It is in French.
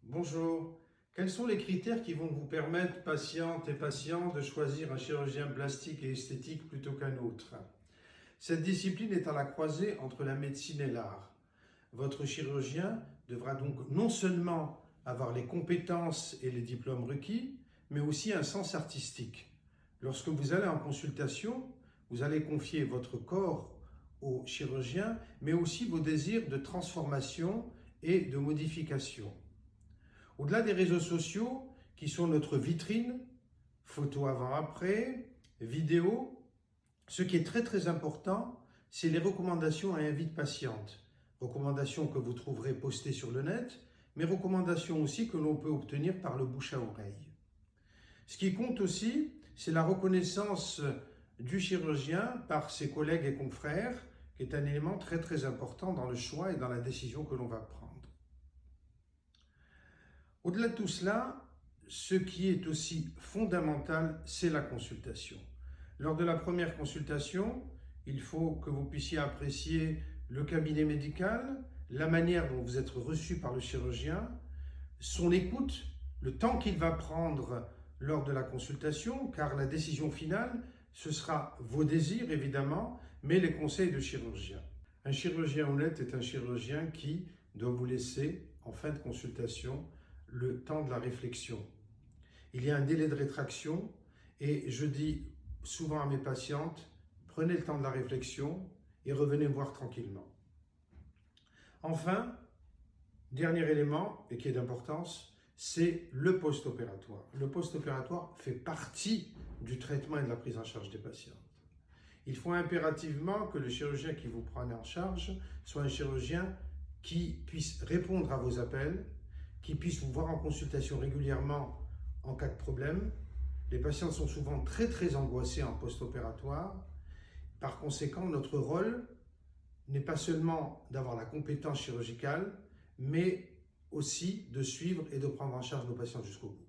Bonjour. Quels sont les critères qui vont vous permettre, patientes et patients, de choisir un chirurgien plastique et esthétique plutôt qu'un autre? Cette discipline est à la croisée entre la médecine et l'art. Votre chirurgien devra donc non seulement avoir les compétences et les diplômes requis, mais aussi un sens artistique. Lorsque vous allez en consultation, vous allez confier votre corps au chirurgien, mais aussi vos désirs de transformation et de modification. Au-delà des réseaux sociaux, qui sont notre vitrine, photos avant-après, vidéos, ce qui est très important, c'est les recommandations et invites patientes. Recommandations que vous trouverez postées sur le net, mais recommandations aussi que l'on peut obtenir par le bouche à oreille. Ce qui compte aussi, c'est la reconnaissance du chirurgien par ses collègues et confrères, qui est un élément très important dans le choix et dans la décision que l'on va prendre. Au-delà de tout cela, ce qui est aussi fondamental, c'est la consultation. Lors de la première consultation, il faut que vous puissiez apprécier le cabinet médical, la manière dont vous êtes reçu par le chirurgien, son écoute, le temps qu'il va prendre lors de la consultation, car la décision finale, ce sera vos désirs évidemment, mais les conseils de chirurgien. Un chirurgien honnête est un chirurgien qui doit vous laisser, en fin de consultation, le temps de la réflexion. Il y a un délai de rétraction et je dis souvent à mes patientes, prenez le temps de la réflexion et revenez me voir tranquillement. Enfin, dernier élément, et qui est d'importance, c'est le post-opératoire. Le post-opératoire fait partie du traitement et de la prise en charge des patientes. Il faut impérativement que le chirurgien qui vous prend en charge soit un chirurgien qui puisse répondre à vos appels, qui puisse vous voir en consultation régulièrement en cas de problème. Les patients sont souvent très angoissés en post-opératoire. Par conséquent, notre rôle n'est pas seulement d'avoir la compétence chirurgicale, mais aussi de suivre et de prendre en charge nos patients jusqu'au bout.